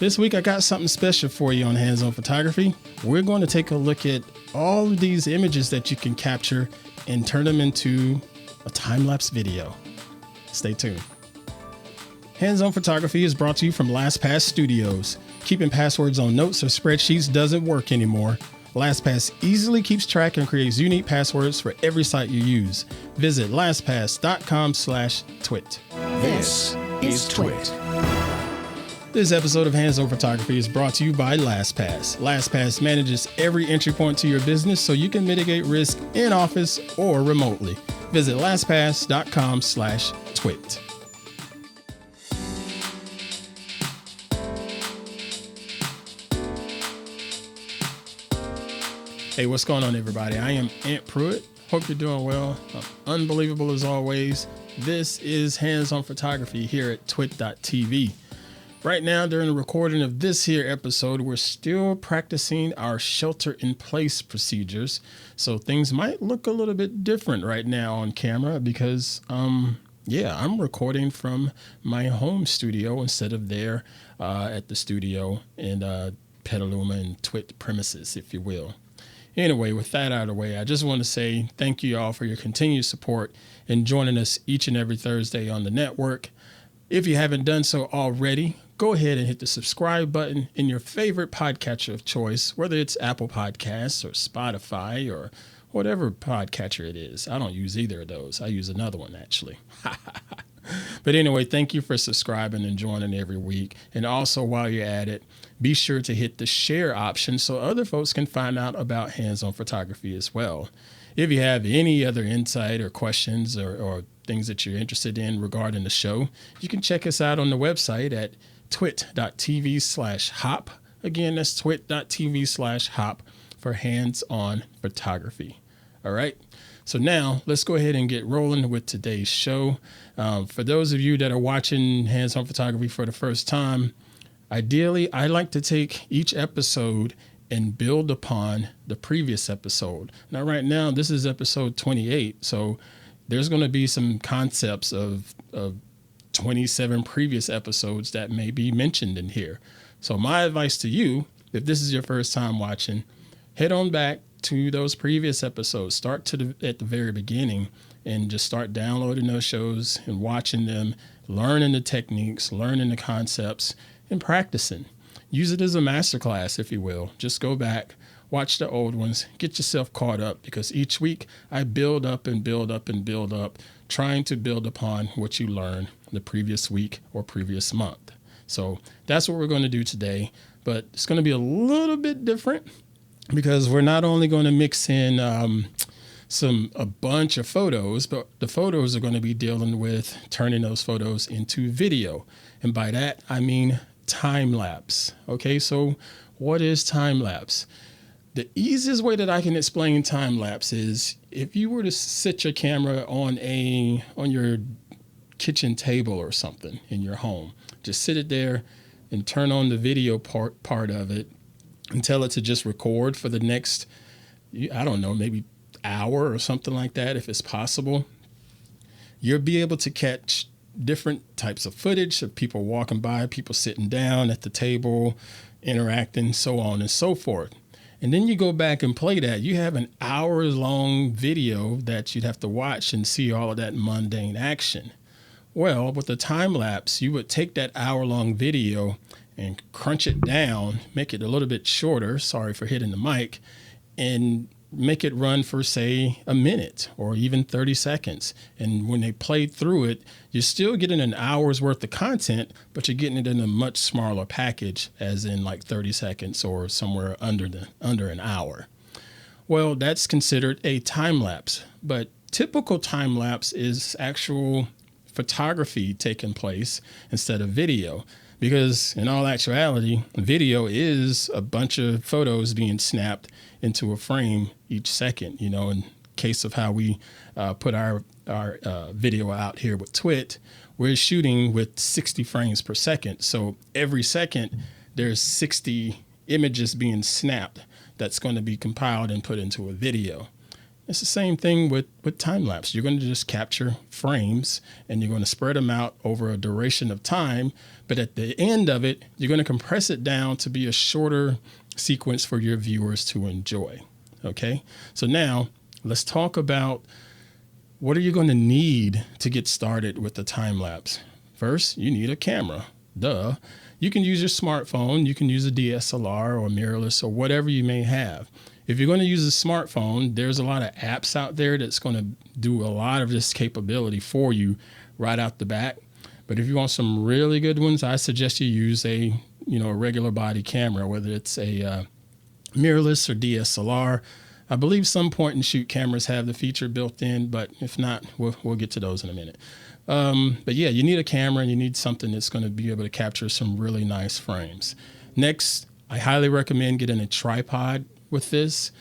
This week I got something special for you on Hands-On Photography. We're going to take a look at all of these images that you can capture and turn them into a time-lapse video. Stay tuned. Hands-On Photography is brought to you from LastPass Studios. Keeping passwords on notes or spreadsheets doesn't work anymore. LastPass easily keeps track and creates unique passwords for every site you use. Visit lastpass.com/twit. This is TWiT. This episode of Hands-On Photography is brought to you by LastPass. LastPass manages every entry point to your business so you can mitigate risk in office or remotely. Visit lastpass.com/twit. Hey, what's going on, everybody? I am Pruitt. Hope you're doing well. Unbelievable as always. This is Hands-On Photography here at TWiT.tv. Right now, during the recording of this here episode, we're still practicing our shelter-in-place procedures. So things might look a little bit different right now on camera because, I'm recording from my home studio instead of there at the studio in Petaluma and TWiT premises, if you will. Anyway, with that out of the way, I just want to say thank you all for your continued support and joining us each and every Thursday on the network. If you haven't done so already, go ahead and hit the subscribe button in your favorite podcatcher of choice, whether it's Apple Podcasts or Spotify or whatever podcatcher it is. I don't use either of those. I use another one, actually. But anyway, thank you for subscribing and joining every week. And also, while you're at it, be sure to hit the share option so other folks can find out about Hands-On Photography as well. If you have any other insight or questions or things that you're interested in regarding the show, you can check us out on the website at twit.tv/hop. Again, that's twit.tv/hop for Hands-On Photography. All right. So now let's go ahead and get rolling with today's show. For those of you that are watching Hands-On Photography for the first time, ideally, I like to take each episode and build upon the previous episode. Now, right now, this is episode 28. So there's going to be some concepts of 27 previous episodes that may be mentioned in here. So my advice to you, if this is your first time watching, head on back to those previous episodes. Start at the very beginning and just start downloading those shows and watching them, learning the techniques, learning the concepts, and practicing. Use it as a masterclass, if you will. Just go back, watch the old ones, get yourself caught up, because each week I build up and build up and build up, trying to build upon what you learned the previous week or previous month. So that's what we're going to do today, but it's going to be a little bit different because we're not only going to mix in a bunch of photos, but the photos are going to be dealing with turning those photos into video. And by that, I mean time-lapse. Okay, so what is time-lapse? The easiest way that I can explain time-lapse is if you were to sit your camera on your kitchen table or something in your home, just sit it there and turn on the video part of it and tell it to just record for the next, I don't know, maybe hour or something like that, if it's possible. You'll be able to catch different types of footage of people walking by, people sitting down at the table, interacting, so on and so forth. And then you go back and play that. You have an hour-long video that you'd have to watch and see all of that mundane action. Well, with the time lapse, you would take that hour-long video and crunch it down, make it a little bit shorter, sorry for hitting the mic, and make it run for, say, a minute or even 30 seconds. And when they play through it, you're still getting an hour's worth of content, but you're getting it in a much smaller package, as in like 30 seconds or somewhere under an hour. Well, that's considered a time lapse, but typical time lapse is actual photography taking place instead of video. Because in all actuality, video is a bunch of photos being snapped into a frame each second. You know, in case of how we put our video out here with TWiT, we're shooting with 60 frames per second. So every second, there's 60 images being snapped that's going to be compiled and put into a video. It's the same thing with time lapse. You're going to just capture frames and you're going to spread them out over a duration of time. But at the end of it, you're going to compress it down to be a shorter sequence for your viewers to enjoy. Okay. So now let's talk about what are you going to need to get started with the time lapse. First, you need a camera. Duh. You can use your smartphone. You can use a DSLR or mirrorless or whatever you may have. If you're going to use a smartphone, there's a lot of apps out there that's going to do a lot of this capability for you right out the bat. But if you want some really good ones, I suggest you use a regular body camera, whether it's a mirrorless or DSLR. I believe some point and shoot cameras have the feature built in, but if not, we'll get to those in a minute. But yeah, you need a camera and you need something that's going to be able to capture some really nice frames. Next, I highly recommend getting a tripod with this.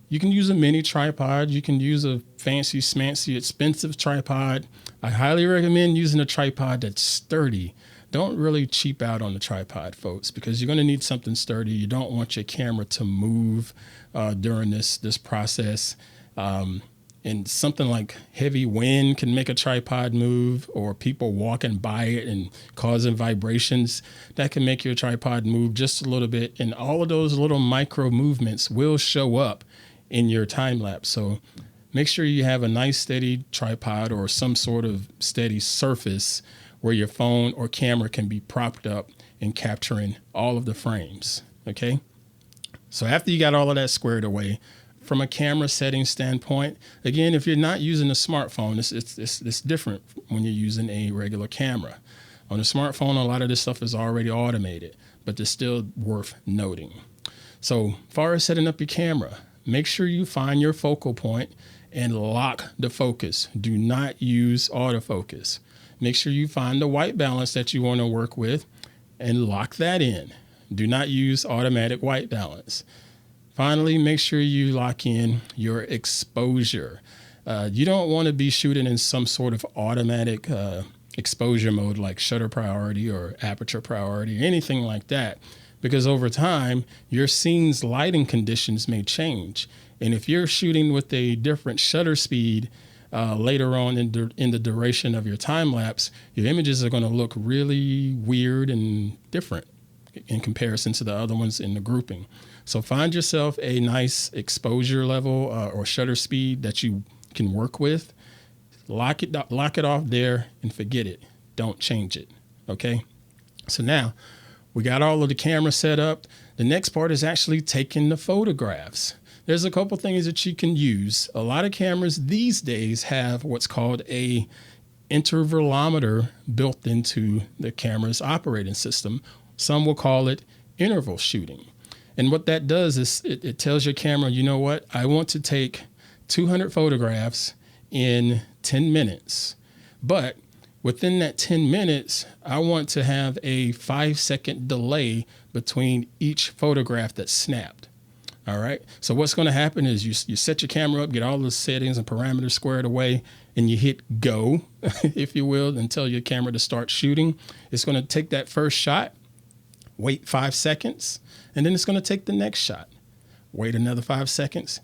You can use a mini tripod. You can use a fancy, smancy, expensive tripod. I highly recommend using a tripod that's sturdy. Don't really cheap out on the tripod, folks, because you're going to need something sturdy. You don't want your camera to move during this process. And something like heavy wind can make a tripod move, or people walking by it and causing vibrations that can make your tripod move just a little bit. And all of those little micro movements will show up in your time lapse. So make sure you have a nice steady tripod or some sort of steady surface where your phone or camera can be propped up and capturing all of the frames. Okay. So after you got all of that squared away, from a camera setting standpoint, again, if you're not using a smartphone, it's different when you're using a regular camera. On a smartphone, a lot of this stuff is already automated, but it's still worth noting. So far as setting up your camera, make sure you find your focal point and lock the focus. Do not use autofocus. Make sure you find the white balance that you want to work with and lock that in. Do not use automatic white balance. Finally, make sure you lock in your exposure. You don't want to be shooting in some sort of automatic exposure mode like shutter priority or aperture priority or anything like that, because over time, your scene's lighting conditions may change. And if you're shooting with a different shutter speed later on in the duration of your time lapse, your images are going to look really weird and different in comparison to the other ones in the grouping. So find yourself a nice exposure level or shutter speed that you can work with. Lock it off there and forget it. Don't change it. Okay. So now we got all of the camera set up. The next part is actually taking the photographs. There's a couple things that you can use. A lot of cameras these days have what's called a intervalometer built into the camera's operating system. Some will call it interval shooting. And what that does is it tells your camera, you know what, I want to take 200 photographs in 10 minutes. But within that 10 minutes, I want to have a 5-second delay between each photograph that's snapped. All right. So what's going to happen is you set your camera up, get all the settings and parameters squared away, and you hit go, if you will, and tell your camera to start shooting. It's going to take that first shot, wait 5 seconds, and then it's going to take the next shot. Wait another 5 seconds,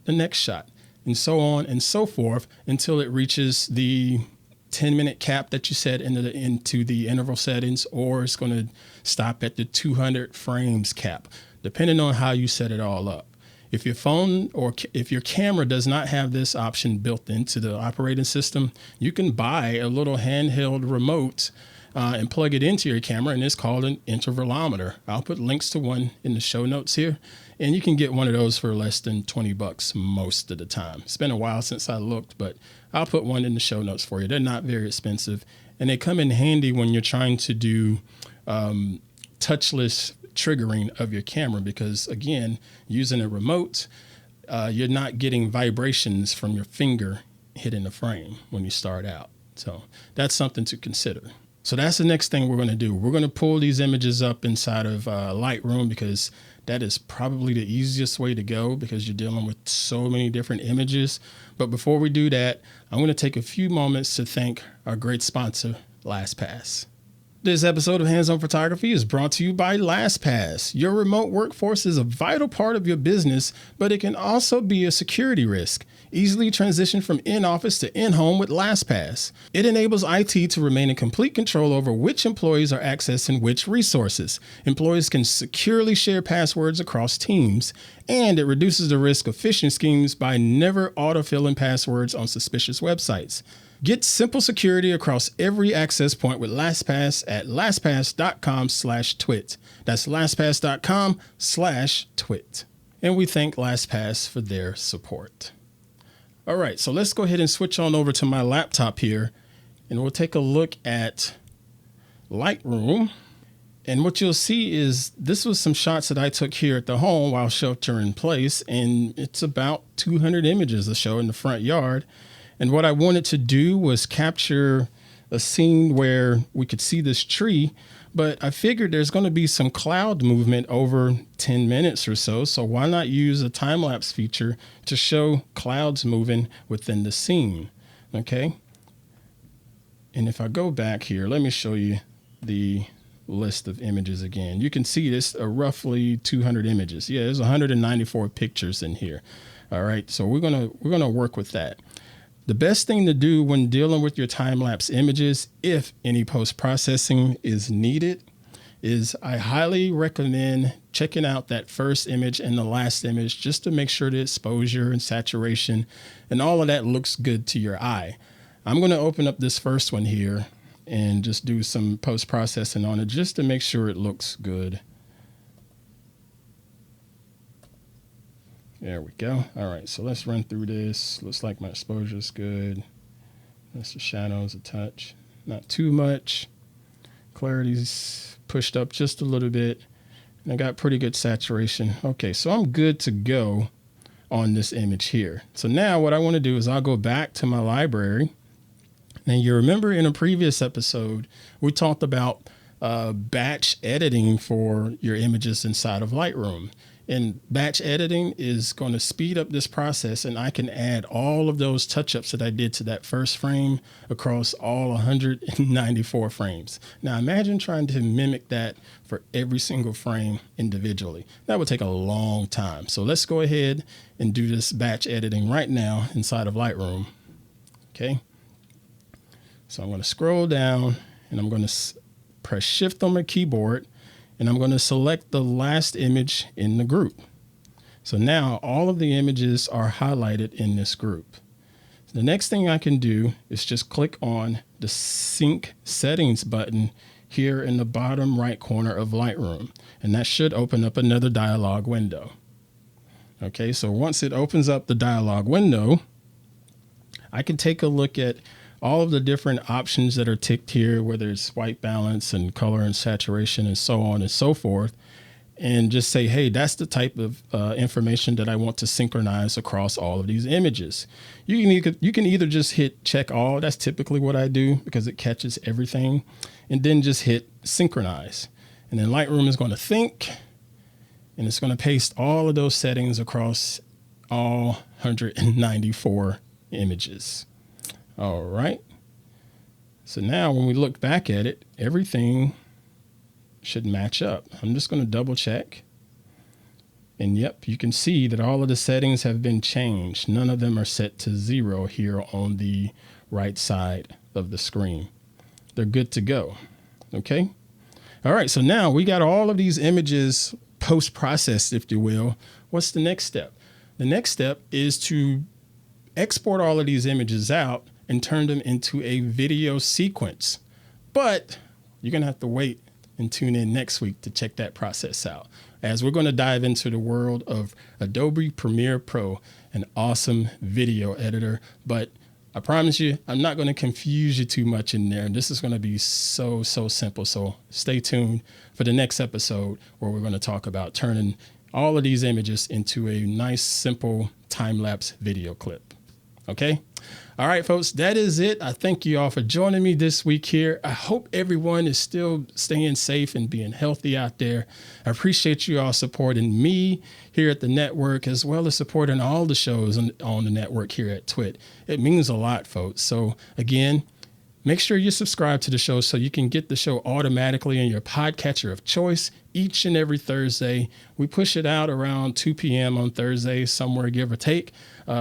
the next shot, and so on and so forth until it reaches the 10-minute cap that you set into the interval settings, or it's going to stop at the 200 frames cap, depending on how you set it all up. If your phone or if your camera does not have this option built into the operating system, you can buy a little handheld remote and plug it into your camera, and it's called an intervalometer. I'll put links to one in the show notes here, and you can get one of those for less than $20 most of the time. It's been a while since I looked, but I'll put one in the show notes for you. They're not very expensive, and they come in handy when you're trying to do touchless triggering of your camera, because again, using a remote, you're not getting vibrations from your finger hitting the frame when you start out. So that's something to consider. So that's the next thing we're going to do. We're going to pull these images up inside of Lightroom, because that is probably the easiest way to go, because you're dealing with so many different images. But before we do that, I'm going to take a few moments to thank our great sponsor, LastPass. This episode of Hands-On Photography is brought to you by LastPass. Your remote workforce is a vital part of your business, but it can also be a security risk. Easily transition from in-office to in-home with LastPass. It enables IT to remain in complete control over which employees are accessing which resources. Employees can securely share passwords across teams, and it reduces the risk of phishing schemes by never autofilling passwords on suspicious websites. Get simple security across every access point with LastPass at lastpass.com/twit. That's lastpass.com/twit. And we thank LastPass for their support. All right, so let's go ahead and switch on over to my laptop here, and we'll take a look at Lightroom. And what you'll see is this was some shots that I took here at the home while shelter in place, and it's about 200 images to show in the front yard. And what I wanted to do was capture a scene where we could see this tree, but I figured there's going to be some cloud movement over 10 minutes or so. So why not use a time-lapse feature to show clouds moving within the scene? Okay. And if I go back here, let me show you the list of images again. You can see this roughly 200 images. Yeah, there's 194 pictures in here. All right. So we're going to work with that. The best thing to do when dealing with your time-lapse images, if any post-processing is needed, is I highly recommend checking out that first image and the last image just to make sure the exposure and saturation and all of that looks good to your eye. I'm going to open up this first one here and just do some post-processing on it just to make sure it looks good. There we go. All right, so let's run through this. Looks like my exposure is good. That's the shadows a touch, not too much. Clarity's pushed up just a little bit, and I got pretty good saturation. Okay, so I'm good to go on this image here. So now what I want to do is I'll go back to my library. Now you remember in a previous episode, we talked about batch editing for your images inside of Lightroom. And batch editing is going to speed up this process, and I can add all of those touch-ups that I did to that first frame across all 194 frames. Now imagine trying to mimic that for every single frame individually. That would take a long time. So let's go ahead and do this batch editing right now inside of Lightroom. Okay. So I'm going to scroll down, and I'm going to press Shift on my keyboard, and I'm going to select the last image in the group. So now all of the images are highlighted in this group. The next thing I can do is just click on the Sync Settings button here in the bottom right corner of Lightroom, and that should open up another dialog window. Okay, so once it opens up the dialog window, I can take a look at all of the different options that are ticked here, whether it's white balance and color and saturation and so on and so forth, and just say, hey, that's the type of information that I want to synchronize across all of these images. You can either just hit check all. That's typically what I do because it catches everything, and then just hit synchronize. And then Lightroom is going to think, and it's going to paste all of those settings across all 194 images. All right. So now when we look back at it, everything should match up. I'm just going to double check. And yep, you can see that all of the settings have been changed. None of them are set to 0 here on the right side of the screen. They're good to go. Okay. All right. So now we got all of these images post-processed, if you will. What's the next step? The next step is to export all of these images out and turn them into a video sequence. But you're going to have to wait and tune in next week to check that process out, as we're going to dive into the world of Adobe Premiere Pro, an awesome video editor. But I promise you, I'm not going to confuse you too much in there. This is going to be so simple. So stay tuned for the next episode where we're going to talk about turning all of these images into a nice, simple time-lapse video clip. Okay. All right, folks, that is it. I thank you all for joining me this week here. I hope everyone is still staying safe and being healthy out there. I appreciate you all supporting me here at the network, as well as supporting all the shows on the network here at TWiT. It means a lot, folks. So again, Make sure you subscribe to the show so you can get the show automatically in your podcatcher of choice each and every Thursday. We push it out around 2 p.m. on Thursdays, somewhere give or take.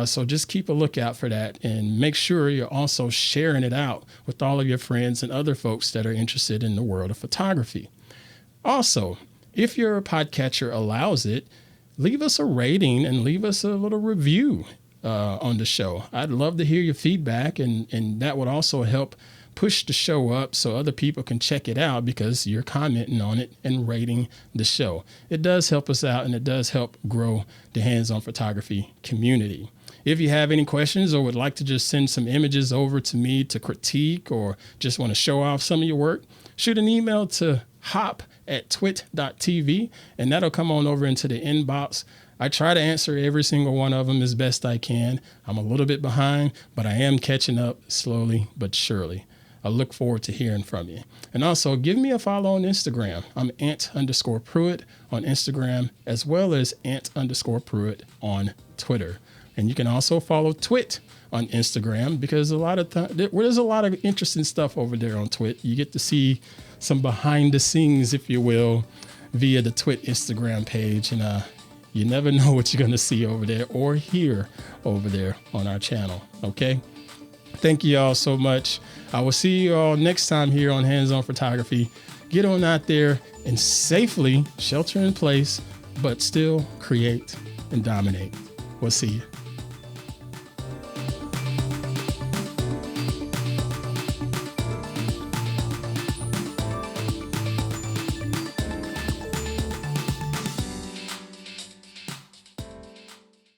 So just keep a lookout for that, and make sure you're also sharing it out with all of your friends and other folks that are interested in the world of photography. Also, if your podcatcher allows it, leave us a rating and leave us a little review on the show. I'd love to hear your feedback, and that would also help push the show up so other people can check it out because you're commenting on it and rating the show. It does help us out, and it does help grow the hands-on photography community. If you have any questions or would like to just send some images over to me to critique, or just want to show off some of your work, shoot an email to hop@twit.tv, and that'll come on over into the inbox. I try to answer every single one of them as best I can. I'm a little bit behind, but I am catching up slowly but surely. I look forward to hearing from you. And also give me a follow on Instagram. I'm ant_Pruitt on Instagram, as well as ant_Pruitt on Twitter. And you can also follow TWiT on Instagram, because there's a lot of interesting stuff over there on TWiT. You get to see some behind the scenes, if you will, via the TWiT Instagram page. And you never know what you're going to see over there or hear over there on our channel. Okay. Thank you all so much. I will see you all next time here on Hands On Photography. Get on out there and safely shelter in place, but still create and dominate. We'll see you.